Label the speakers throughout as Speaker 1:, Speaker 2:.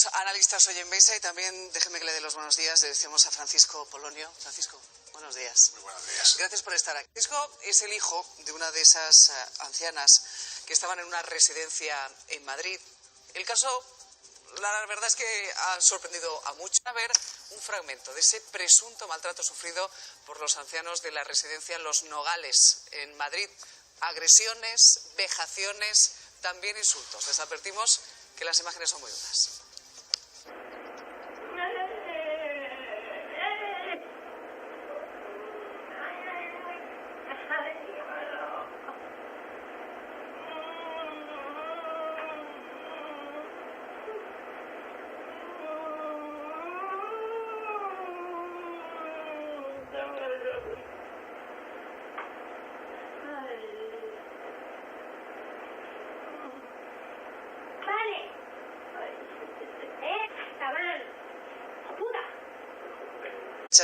Speaker 1: los analistas hoy en mesa y también déjeme que le dé los buenos días. Le decimos a Francisco Polonio. Francisco, buenos días.
Speaker 2: Muy buenos días.
Speaker 1: Gracias por estar aquí. Francisco es el hijo de una de esas ancianas que estaban en una residencia en Madrid. El caso, la verdad es que ha sorprendido a muchos. A ver un fragmento de ese presunto maltrato sufrido por los ancianos de la residencia Los Nogales en Madrid. Agresiones, vejaciones, también insultos. Les advertimos que las imágenes son muy duras.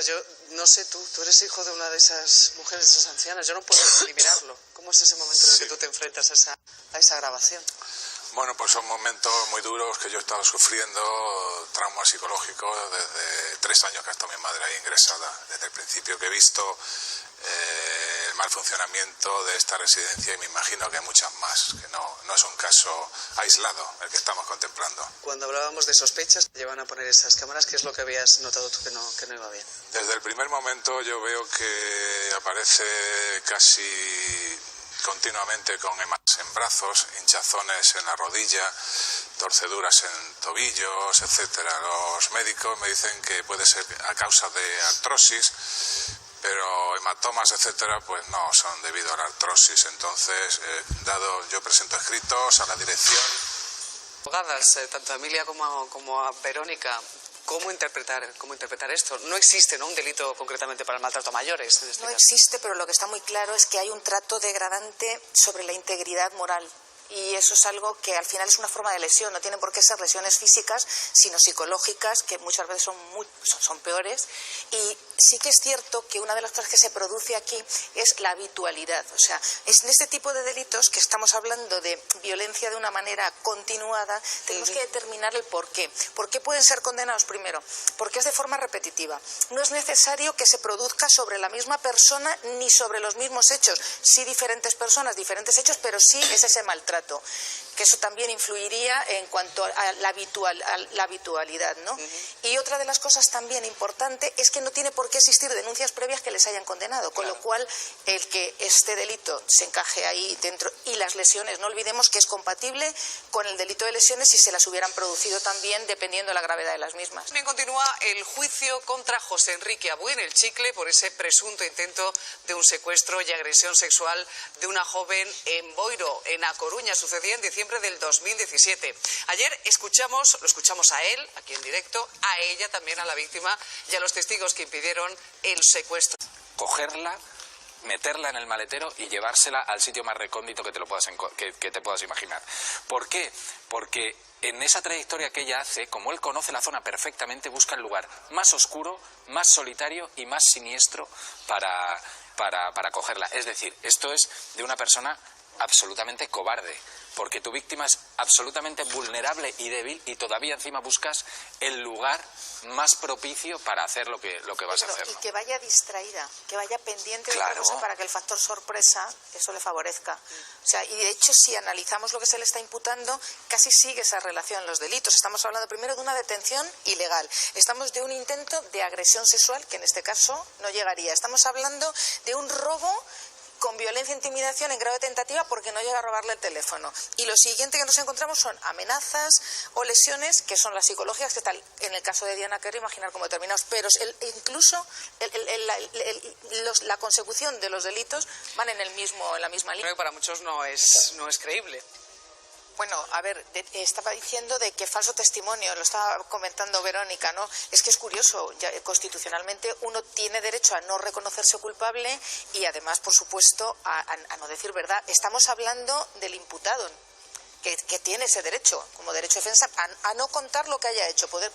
Speaker 1: Yo no sé, tú eres hijo de una de esas mujeres, de esas ancianas. Yo no puedo eliminarlo. ¿Cómo es ese momento en el que tú te enfrentas a esa grabación?
Speaker 2: Bueno, pues son momentos muy duros que yo he estado sufriendo, traumas psicológicos desde 3 años que ha estado mi madre ahí ingresada. Desde el principio que he visto el mal funcionamiento de esta residencia y me imagino que hay muchas más, que no es un caso aislado el que estamos contemplando.
Speaker 1: Cuando hablábamos de sospechas, te llevan a poner esas cámaras. ¿Qué es lo que habías notado tú que no iba bien?
Speaker 2: Desde el primer momento yo veo que aparece casi continuamente con hematas en brazos, hinchazones en la rodilla, torceduras en tobillos, etcétera. Los médicos me dicen que puede ser a causa de artrosis, pero hematomas, etcétera, pues no son debido a la artrosis. Entonces, yo presento escritos a la dirección.
Speaker 1: Abogadas, tanto a Emilia como a Verónica, ¿cómo interpretar esto? No existe, ¿no?, un delito concretamente para el maltrato a mayores en este caso.
Speaker 3: No existe, pero lo que está muy claro es que hay un trato degradante sobre la integridad moral. Y eso es algo que al final es una forma de lesión, no tienen por qué ser lesiones físicas, sino psicológicas, que muchas veces son peores. Y sí que es cierto que una de las cosas que se produce aquí es la habitualidad. O sea, es en este tipo de delitos que estamos hablando de violencia de una manera continuada, tenemos que determinar el por qué. ¿Por qué pueden ser condenados? Primero, porque es de forma repetitiva. No es necesario que se produzca sobre la misma persona ni sobre los mismos hechos. Sí, diferentes personas, diferentes hechos, pero sí es ese maltrato. Que eso también influiría en cuanto a la habitualidad, ¿no? Y otra de las cosas también importante es que no tiene por qué existir denuncias previas que les hayan condenado, con lo cual el que este delito se encaje ahí dentro y las lesiones, no olvidemos que es compatible con el delito de lesiones si se las hubieran producido también, dependiendo de la gravedad de las mismas.
Speaker 1: También continúa el juicio contra José Enrique Abuin, el Chicle, por ese presunto intento de un secuestro y agresión sexual de una joven en Boiro, en A Coruña. Sucedía en diciembre del 2017. Ayer lo escuchamos a él, aquí en directo, a ella también, a la víctima, y a los testigos que impidieron el secuestro.
Speaker 4: Cogerla, meterla en el maletero y llevársela al sitio más recóndito que te puedas imaginar. ¿Por qué? Porque en esa trayectoria que ella hace, como él conoce la zona perfectamente, busca el lugar más oscuro, más solitario y más siniestro para cogerla. Es decir, esto es de una persona absolutamente cobarde, porque tu víctima es absolutamente vulnerable y débil y todavía encima buscas el lugar más propicio para hacer lo que vas a hacer, ¿no?
Speaker 3: Y que vaya distraída, que vaya pendiente de
Speaker 4: Claro.
Speaker 3: otra cosa para que el factor sorpresa eso le favorezca. O sea, y de hecho si analizamos lo que se le está imputando, casi sigue esa relación los delitos. Estamos hablando primero de una detención ilegal, estamos de un intento de agresión sexual que en este caso no llegaría, estamos hablando de un robo con violencia e intimidación en grado de tentativa porque no llega a robarle el teléfono. Y lo siguiente que nos encontramos son amenazas o lesiones, que son las psicológicas, que tal en el caso de Diana quiero imaginar cómo determinados, pero incluso la consecución de los delitos van en la misma línea.
Speaker 1: Creo que para muchos no es creíble.
Speaker 3: Bueno, a ver, estaba diciendo de que falso testimonio, lo estaba comentando Verónica, ¿no? Es que es curioso, ya, constitucionalmente uno tiene derecho a no reconocerse culpable y además, por supuesto, a no decir verdad. Estamos hablando del imputado, que tiene ese derecho, como derecho de defensa, a no contar lo que haya hecho, puede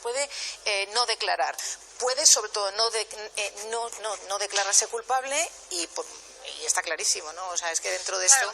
Speaker 3: no declarar, puede sobre todo no declararse culpable y y está clarísimo, ¿no? O sea, es que dentro de esto...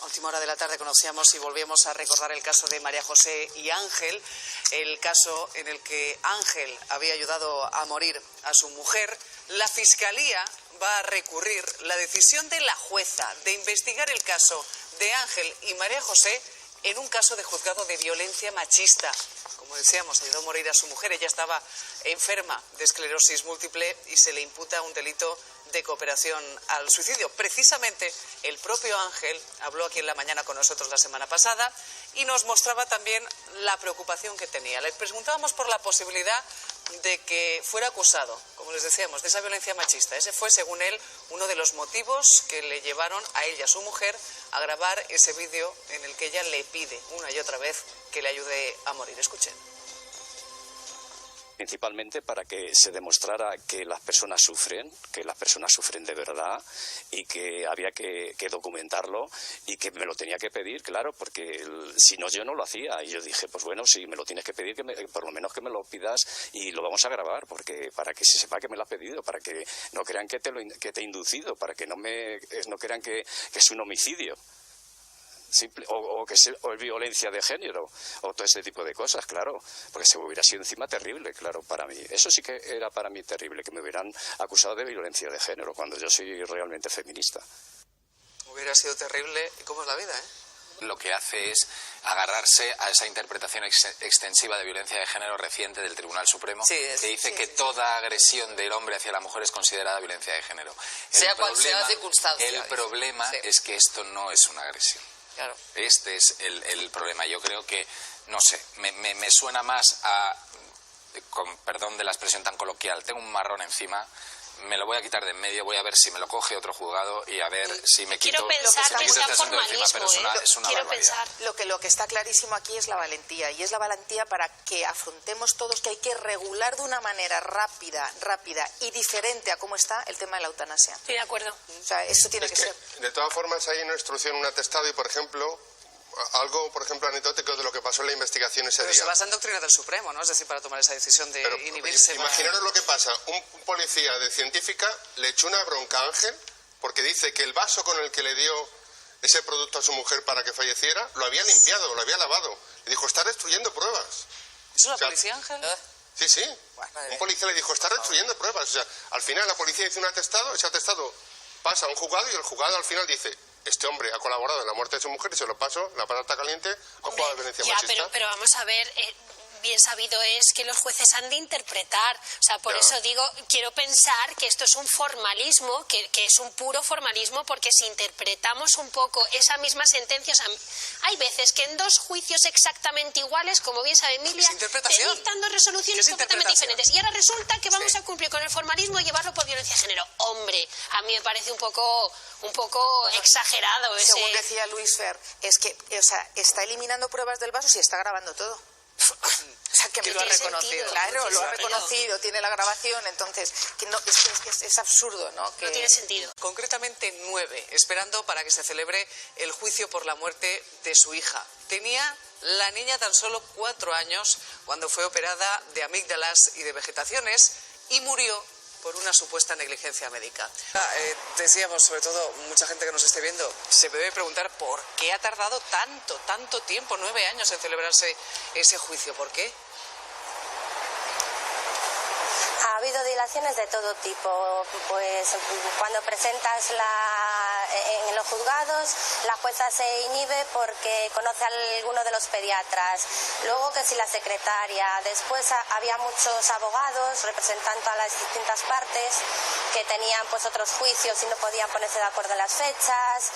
Speaker 1: Última hora de la tarde conocíamos y volvíamos a recordar el caso de María José y Ángel, el caso en el que Ángel había ayudado a morir a su mujer. La Fiscalía va a recurrir la decisión de la jueza de investigar el caso de Ángel y María José en un caso de juzgado de violencia machista. Como decíamos, ayudó a morir a su mujer. Ella estaba enferma de esclerosis múltiple y se le imputa un delito de cooperación al suicidio. Precisamente el propio Ángel habló aquí en La Mañana con nosotros la semana pasada y nos mostraba también la preocupación que tenía. Le preguntábamos por la posibilidad de que fuera acusado, como les decíamos, de esa violencia machista. Ese fue, según él, uno de los motivos que le llevaron a él y a su mujer a grabar ese vídeo en el que ella le pide una y otra vez que le ayude a morir. Escuchen.
Speaker 5: Principalmente para que se demostrara que las personas sufren de verdad y que había que documentarlo y que me lo tenía que pedir, claro, porque si no yo no lo hacía. Y yo dije, pues bueno, si me lo tienes que pedir, por lo menos que me lo pidas y lo vamos a grabar, porque para que se sepa que me lo has pedido, para que no crean que te he inducido, para que no crean que es un homicidio. O es violencia de género o todo ese tipo de cosas, claro, porque se hubiera sido encima terrible, claro, para mí. Eso sí que era para mí terrible, que me hubieran acusado de violencia de género cuando yo soy realmente feminista.
Speaker 1: Hubiera sido terrible. ¿Y cómo es la vida,
Speaker 4: Lo que hace es agarrarse a esa interpretación extensiva de violencia de género reciente del Tribunal Supremo, que dice que toda agresión del hombre hacia la mujer es considerada violencia de género.
Speaker 1: Sea cual sea la circunstancia.
Speaker 4: El problema es que esto no es una agresión.
Speaker 1: Claro.
Speaker 4: Este es el problema. Yo creo que, no sé, me suena más a, con perdón de la expresión tan coloquial, tengo un marrón encima, me lo voy a quitar de en medio, voy a ver si me lo coge otro juzgado y a ver si me quito...
Speaker 6: Quiero pensar que está formalismo,
Speaker 4: pero es una
Speaker 6: quiero
Speaker 4: barbaridad.
Speaker 6: pensar.
Speaker 3: Lo que está clarísimo aquí es la valentía, y es la valentía para que afrontemos todos que hay que regular de una manera rápida y diferente a cómo está el tema de la eutanasia.
Speaker 6: Estoy de acuerdo.
Speaker 3: O sea, eso tiene que ser.
Speaker 7: De todas formas, hay una instrucción, un atestado y, por ejemplo, algo, por ejemplo, anecdótico de lo que pasó en la investigación ese
Speaker 1: Pero
Speaker 7: día.
Speaker 1: se basa en doctrina del Supremo, ¿no? Es decir, para tomar esa decisión de inhibirse.
Speaker 7: Imaginaros lo que pasa. Un policía de científica le echó una bronca a Ángel porque dice que el vaso con el que le dio ese producto a su mujer para que falleciera lo había limpiado, lo había lavado. Le dijo, está destruyendo pruebas.
Speaker 1: ¿Es una policía, Ángel?
Speaker 7: Sí. Un policía le dijo, está destruyendo pruebas. O sea, al final la policía hizo un atestado, ese atestado pasa a un juzgado y el juzgado al final dice, este hombre ha colaborado en la muerte de su mujer y se lo paso, la patata caliente, a juzgado de violencia machista.
Speaker 6: Pero vamos a ver, bien sabido es que los jueces han de interpretar. O sea, por eso digo, quiero pensar que esto es un formalismo, que es un puro formalismo, porque si interpretamos un poco esa misma sentencia, o sea, hay veces que en dos juicios exactamente iguales, como bien sabe Emilia, te dictan dos resoluciones completamente diferentes. Y ahora resulta que vamos a cumplir con el formalismo y llevarlo por violencia de género. Hombre, a mí me parece un poco exagerado ese...
Speaker 3: Según decía Luis Fer, es que, o sea, está eliminando pruebas del vaso si está grabando todo. O sea, que
Speaker 1: lo ha reconocido.
Speaker 3: Claro, lo ha reconocido, tiene la grabación, entonces es absurdo, ¿no?
Speaker 6: No tiene sentido.
Speaker 1: Concretamente 9, esperando para que se celebre el juicio por la muerte de su hija. Tenía la niña tan solo 4 años cuando fue operada de amígdalas y de vegetaciones y murió por una supuesta negligencia médica. Decíamos, sobre todo, mucha gente que nos esté viendo, se debe preguntar por qué ha tardado tanto tiempo, 9 años en celebrarse ese juicio. ¿Por qué?
Speaker 8: Ha habido dilaciones de todo tipo, pues cuando presentas en los juzgados, la jueza se inhibe porque conoce a alguno de los pediatras, luego que si la secretaria, después había muchos abogados representando a las distintas partes que tenían pues otros juicios y no podían ponerse de acuerdo en las fechas,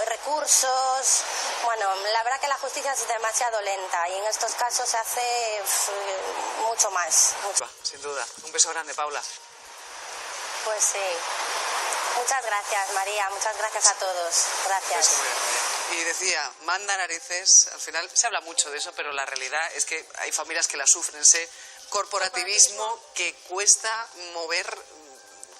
Speaker 8: recursos. Bueno, la verdad que la justicia es demasiado lenta y en estos casos se hace mucho más.
Speaker 1: Sin duda. Un beso grande, Paula.
Speaker 8: Pues sí. Muchas gracias, María. Muchas gracias a todos. Gracias.
Speaker 1: Y decía, manda narices. Al final se habla mucho de eso, pero la realidad es que hay familias que la sufren. Ese corporativismo que cuesta mover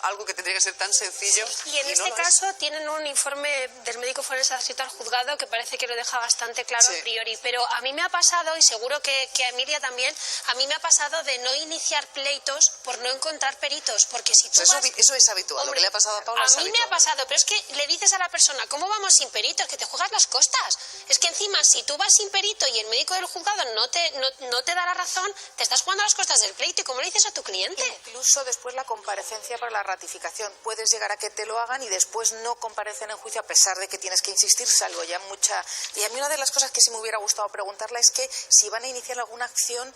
Speaker 1: algo que tendría que ser tan sencillo.
Speaker 6: Y en este caso tienen un informe del médico forense adscrito al juzgado que parece que lo deja bastante claro a priori, pero a mí me ha pasado, y seguro que a Emilia también, a mí me ha pasado de no iniciar pleitos por no encontrar peritos, porque si tú
Speaker 1: eso es habitual.
Speaker 6: Hombre,
Speaker 1: lo que le ha pasado a Paula
Speaker 6: a
Speaker 1: es
Speaker 6: mí
Speaker 1: habitual.
Speaker 6: me ha pasado, pero es que le dices a la persona, ¿cómo vamos sin peritos? Que te juegas las costas. Es que encima, si tú vas sin perito y el médico del juzgado no te da la razón, te estás jugando las costas del pleito. ¿Y cómo le dices a tu cliente?
Speaker 3: Incluso después la comparecencia para la ratificación. Puedes llegar a que te lo hagan y después no comparecen en juicio a pesar de que tienes que insistir, salvo ya mucha... Y a mí una de las cosas que sí me hubiera gustado preguntarla es que si van a iniciar alguna acción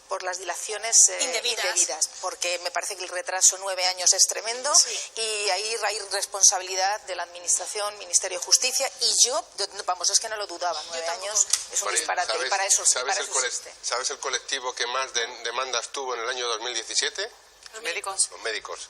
Speaker 3: por las dilaciones indebidas, porque me parece que el retraso 9 años es tremendo y ahí hay responsabilidad de la Administración, Ministerio de Justicia, y yo, vamos, es que no lo dudaba, 9 años es un disparate y para eso existe.
Speaker 7: ¿Sabes el colectivo que más demandas tuvo en el año 2017?
Speaker 1: Los médicos.
Speaker 7: Los médicos.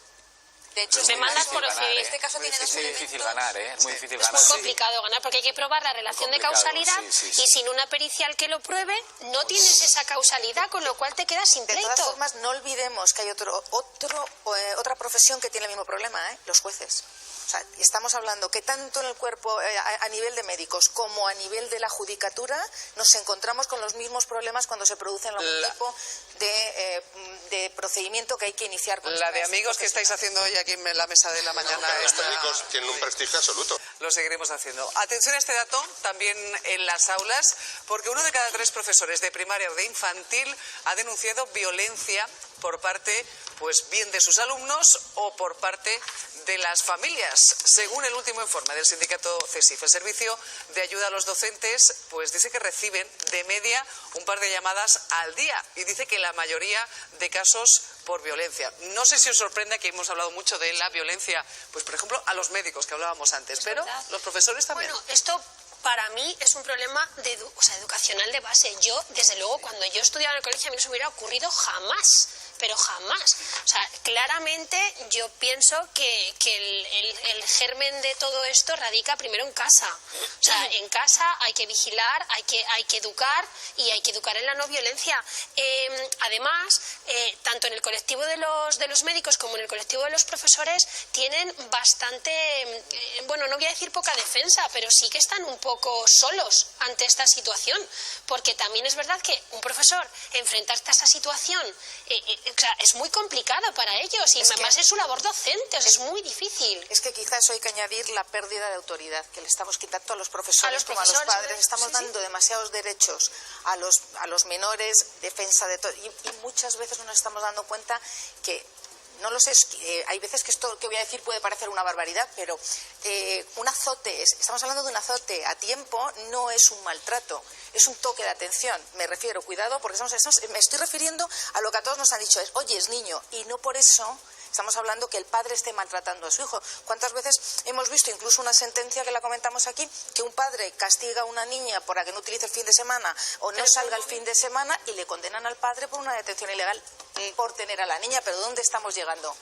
Speaker 3: De hecho,
Speaker 6: demandas por
Speaker 4: en
Speaker 3: este caso tiene
Speaker 4: es muy difícil ganar, es muy difícil
Speaker 6: Es
Speaker 4: ganar.
Speaker 6: muy complicado ganar porque hay que probar la relación de causalidad y sin una pericial que lo pruebe no tienes esa causalidad, con lo cual te quedas sin pleito.
Speaker 3: De todas formas, no olvidemos que hay otra profesión que tiene el mismo problema, los jueces. O sea, estamos hablando que tanto en el cuerpo a nivel de médicos como a nivel de la judicatura nos encontramos con los mismos problemas cuando se producen algún tipo de procedimiento que hay que iniciar.
Speaker 1: La de amigos que estáis haciendo hoy aquí en la mesa de la mañana.
Speaker 7: Los médicos tienen un prestigio absoluto.
Speaker 1: Lo seguiremos haciendo. Atención a este dato también en las aulas, porque 1 de cada 3 profesores de primaria o de infantil ha denunciado violencia por parte, pues bien de sus alumnos o por parte de las familias. Según el último informe del sindicato CESIF, el Servicio de Ayuda a los Docentes, pues dice que reciben de media un par de llamadas al día y dice que la mayoría de casos por violencia. No sé si os sorprende que hemos hablado mucho de la violencia, pues por ejemplo a los médicos que hablábamos antes, pero los profesores también.
Speaker 6: Bueno, esto para mí es un problema educacional de base. Yo, desde luego, cuando yo estudiaba en el colegio a mí no se me hubiera ocurrido jamás, pero jamás. O sea, claramente yo pienso que el germen de todo esto radica primero en casa. O sea, en casa hay que vigilar, hay que educar y hay que educar en la no violencia. Además, tanto en el colectivo de los médicos como en el colectivo de los profesores tienen bastante, bueno, no voy a decir poca defensa, pero sí que están un poco solos ante esta situación, porque también es verdad que un profesor enfrentarte a esta situación o sea, es muy complicado para ellos y además es su labor docente, o sea, es muy difícil.
Speaker 3: Es que quizás hay que añadir la pérdida de autoridad que le estamos quitando a los profesores, como a los padres. Estamos dando demasiados derechos a los menores, defensa de todo, y muchas veces no nos estamos dando cuenta que, no lo sé, hay veces que esto que voy a decir puede parecer una barbaridad, pero un azote, estamos hablando de un azote a tiempo, no es un maltrato, es un toque de atención. Me refiero, cuidado, porque me estoy refiriendo a lo que a todos nos han dicho, oye, es niño, y no por eso estamos hablando que el padre esté maltratando a su hijo. ¿Cuántas veces hemos visto, incluso una sentencia que la comentamos aquí, que un padre castiga a una niña para que no utilice el fin de semana o no salga el fin de semana y le condenan al padre por una detención ilegal por tener a la niña? ¿Pero dónde estamos llegando?